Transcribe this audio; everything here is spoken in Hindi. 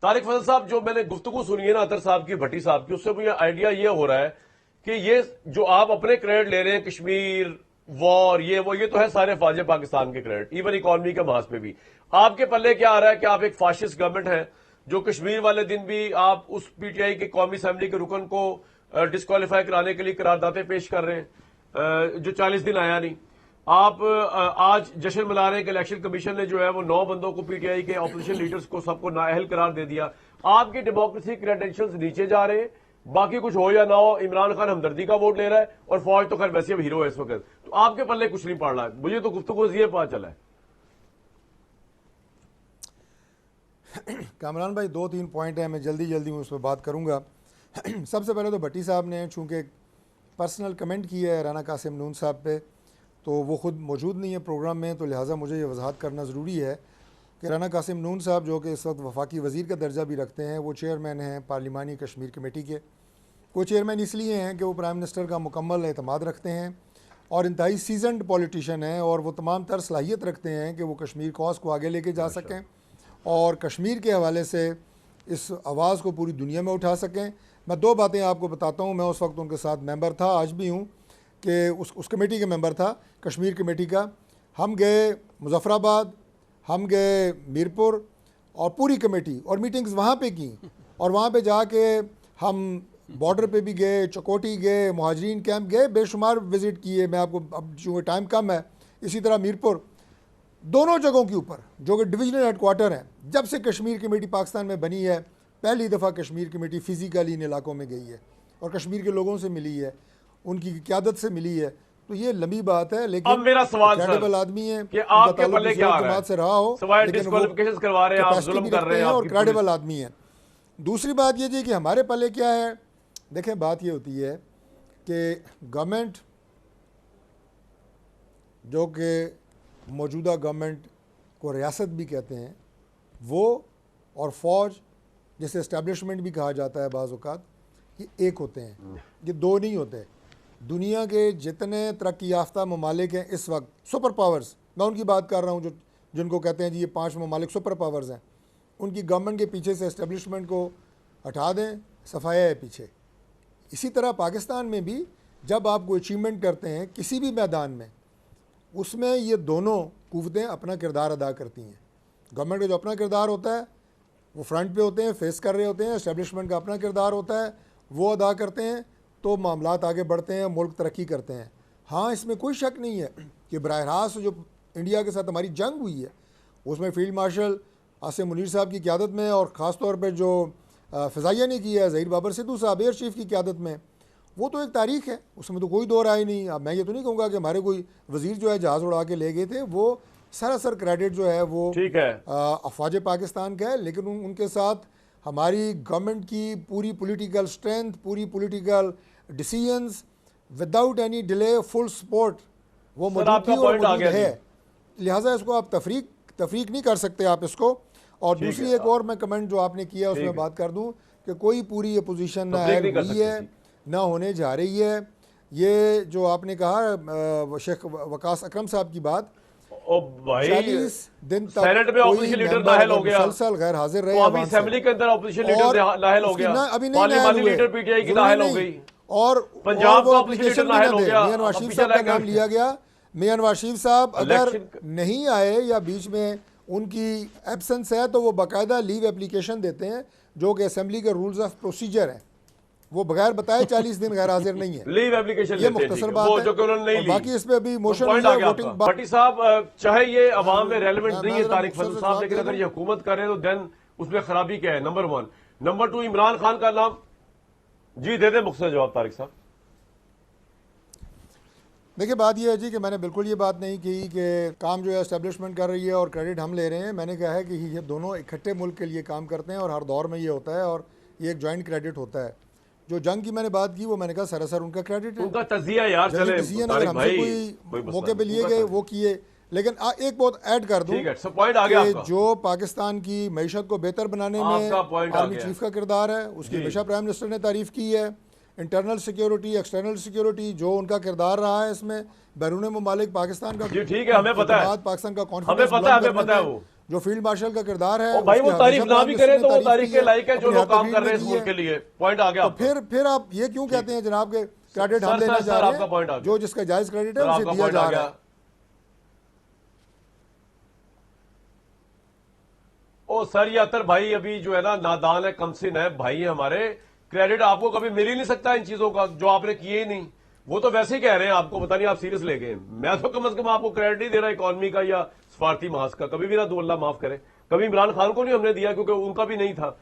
तारिक फजल साहब, जो मैंने गुफ्तगू सुनी है ना अतर साहब की, भट्टी साहब की, उससे मुझे आइडिया ये हो रहा है कि ये जो आप अपने क्रेडिट ले रहे हैं, कश्मीर वॉर, ये तो है सारे फाजे पाकिस्तान के क्रेडिट, इवन इकोनॉमी के महाज पे भी आपके पल्ले क्या आ रहा है कि आप एक फाशिस्ट गवर्नमेंट है, जो कश्मीर वाले दिन भी आप उस पीटीआई के कौमी असेंबली के रुकन को डिस्क्वालीफाई कराने के लिए करारदादे पेश कर रहे हैं, जो 40 दिन आया नहीं। आप आज जश्न मना रहे हैं कि इलेक्शन कमीशन ने जो है वो 9 बंदों को, पीटीआई के ऑपोजिशन लीडर्स को, सबको नाअहल करार दे दिया। आपकी डेमोक्रेसी क्रेडेंशियल्स नीचे जा रहे हैं। बाकी कुछ हो या ना हो, इमरान खान हमदर्दी का वोट ले रहा है और फौज तो खैर वैसे अब हीरो है इस वक्त, तो आपके पल्ले कुछ नहीं पड़ रहा है। मुझे तो गुफ्तगू से ये पता चला है। कामरान भाई, 2-3 पॉइंट हैं, मैं जल्दी जल्दी उस पर बात करूंगा। सबसे पहले तो भट्टी साहब ने चूंकि पर्सनल कमेंट किया है राना कासिम नून साहब पे, तो वो ख़ुद मौजूद नहीं है प्रोग्राम में, तो लिहाजा मुझे ये वजाहत करना ज़रूरी है कि राना कासिम नून साहब, जो कि इस वक्त वफाकी वज़ीर का दर्जा भी रखते हैं, वो चेयरमैन हैं पार्लिमानी कश्मीर कमेटी के। वो चेयरमैन इसलिए हैं कि वो प्राइम मिनिस्टर का मुकम्मल एतमाद रखते हैं और इंतहाई सीजनड पॉलिटिशियन हैं, और वो तमाम तर सलाहियत रखते हैं कि वो कश्मीर कॉज को आगे लेके जा सकें और कश्मीर के हवाले से इस आवाज़ को पूरी दुनिया में उठा सकें। मैं 2 बातें आपको बताता हूँ। मैं उस वक्त उनके साथ मेंबर था, आज भी हूँ, कि उस कमेटी के मेंबर था, कश्मीर कमेटी का। हम गए मुजफ्फराबाद, हम गए मीरपुर, और पूरी कमेटी, और मीटिंग्स वहाँ पे की, और वहाँ पे जाके हम बॉर्डर पे भी गए, चकोटी गए, मुहाजिरीन कैंप गए, बेशुमार विज़िट किए। मैं आपको, अब चूँकि टाइम कम है, इसी तरह मीरपुर, दोनों जगहों के ऊपर जो कि डिविजनल हेडक्वार्टर हैं, जब से कश्मीर कमेटी पाकिस्तान में बनी है, पहली दफ़ा कश्मीर कमेटी फ़िज़िकली इन इलाकों में गई है और कश्मीर के लोगों से मिली है, उनकी क़यादत से मिली है। तो ये लंबी बात है, लेकिन अब मेरा सवाल क्रेडिबल आदमी है कि आपके पल्ले क्या आ रहा है? जमात से रहा हो, सवाल लेकिन डिस्क्वालिफिकेशन करवा रहे हैं, आप जुल्म कर रहे हैं और क्रेडिबल आदमी है। दूसरी बात ये जी कि हमारे पल्ले क्या है। देखें, बात ये होती है कि गवर्नमेंट, जो कि मौजूदा गवर्नमेंट को रियासत भी कहते हैं, वो और फ़ौज, जिसे इस्टेब्लिशमेंट भी कहा जाता है बाज़ औक़ात, ये एक होते हैं, ये 2 नहीं होते। दुनिया के जितने तरक्की याफ्ता ममालिक हैं इस वक्त, सुपर पावर्स, मैं उनकी बात कर रहा हूँ, जो जिनको कहते हैं जी ये 5 ममालिक सुपर पावर्स हैं, उनकी गवर्नमेंट के पीछे से इस्टेब्लिशमेंट को हटा दें, सफाया है पीछे। इसी तरह पाकिस्तान में भी जब आप कोई अचीवमेंट करते हैं किसी भी मैदान में, उसमें ये दोनों कुव्वतें अपना किरदार अदा करती हैं। गवर्नमेंट का जो अपना किरदार होता है वो फ्रंट पे होते हैं, फेस कर रहे होते हैं। एस्टेब्लिशमेंट का अपना किरदार होता है, वो अदा करते हैं, तो मामलात आगे बढ़ते हैं, मुल्क तरक्की करते हैं। हाँ, इसमें कोई शक नहीं है कि बराह रास्त जो इंडिया के साथ हमारी जंग हुई है, उसमें फील्ड मार्शल आसिम मुनीर साहब की क़यादत में, और ख़ास तौर पर जो फ़िज़ाइया ने किया है ज़हीर बाबर सिद्धू साहब एयर चीफ़ की क़यादत में, वो तो एक तारीख़ है, उसमें तो कोई दो राय नहीं। अब मैं ये तो नहीं कहूँगा कि हमारे कोई वज़ीर जो है जहाज़ उड़ा के ले गए थे, वो सरासर क्रेडिट जो है वो ठीक है अफवाज पाकिस्तान का है, लेकिन उनके साथ हमारी गवर्नमेंट की पूरी पॉलिटिकल स्ट्रेंथ, पूरी political decisions, without any delay, full support वो मौजूद है। लिहाजा इसको आप तफरीक नहीं कर सकते आप इसको। और दूसरी एक और मैं कमेंट जो आपने किया उसमें बात कर दूं कि कोई पूरी अपोजिशन ना हुई है, ना होने जा रही है। ये जो आपने कहा शेख वकास अकरम साहब की बात, 40 दिन तक सेनेट में ऑपोजिशन लीडर नाअहल हो गया, मुसलसल गैर हाजिर रहे, अभी असेंबली के अंदर ऑपोजिशन लीडर नाअहल हो गया, अभी नहीं पार्लियामानी लीडर पीटीआई की नाअहल हो गई, और पंजाब का ऑपोजिशन लीडर नाअहल हो गया, मियां नवाज शरीफ साहब का नाम लिया गया। मियां नवाज शरीफ साहब अगर नहीं आए या बीच में उनकी एब्सेंस है, तो वो बाकायदा लीव एप्लीकेशन देते हैं, जो कि असेंबली के रूल्स ऑफ प्रोसीजर हैं। वो बगैर बताए 40 दिन गैर हाजिर नहीं है, लीव एप्लीकेशन ये मुख्तसर बात है, जो कि उन्होंने नहीं ली। बाकी इस पे अभी मोशन वोटिंग। भट्टी साहब, चाहे ये अवाम में रेलेवेंट नहीं है तारिक फजल साहब, लेकिन अगर ये हुकूमत करे तो देन उसमें खराबी क्या है? नंबर 1। नंबर 2, इमरान खान का नाम जी दे दे मुख्तसर जवाब तारिक साहब। देखिए, बात यह है जी कि मैंने बिल्कुल ये बात नहीं की कि काम जो है एस्टेब्लिशमेंट कर रही है और क्रेडिट हम ले रहे हैं। मैंने कहा है कि ये दोनों इकट्ठे मुल्क के लिए काम करते हैं और हर दौर में ये होता है, और ये एक जॉइंट क्रेडिट होता है। जो जंग की मैंने बात की वो मैंने कहा सरासर उनका क्रेडिट है, उनका तजिया यार, चले अगर हमसे कोई मौके पे लिए गए वो किए। लेकिन एक बहुत ऐड कर दूं कि जो पाकिस्तान की मईशत को बेहतर बनाने में आर्मी चीफ का किरदार है, उसकी हमेशा प्राइम मिनिस्टर ने तारीफ की है। इंटरनल सिक्योरिटी, एक्सटर्नल सिक्योरिटी, जो उनका किरदार रहा है इसमें, बैरून ममालिक पाकिस्तान का, ठीक है, हमें पता है, पाकिस्तान का हमें पता है वो जो फील्ड मार्शल का किरदार है, और भाई वो उसकी तारीफ हमेशा ना प्राइम भी मिनिस्टर करे ने तो वो तारीफ तारीफ की के है, लायक है जो अपनी लोग काम हकीम कर ने रहे हैं इस की मुल्क है। के लिए। पॉइंट आ गया तो आपका। फिर आप ये क्यों कहते हैं जनाब के क्रेडिट हम सर, लेना सर, चाह सर, रहे आपका पॉइंट आ हैं, गया। जो जिसका जायज क्रेडिट है सर, उसे आपका दिया पॉइंट जा आ रहा गया। है। ओ सर, ये अतर भाई अभी जो है ना नादान है, कमसिन है भाई है हमारे। क्रेडिट आपको कभी मिल ही नहीं सकता इन चीजों का जो आपने किए ही नहीं। वो तो वैसे ही कह रहे हैं आपको, पता नहीं आप सीरियस ले गए। मैं तो कम से कम आपको क्रेडिट नहीं दे रहा इकॉनमी का या सफारती महाज का, कभी भी ना, दो अल्लाह माफ करे। कभी इमरान खान को नहीं हमने दिया क्योंकि उनका भी नहीं था।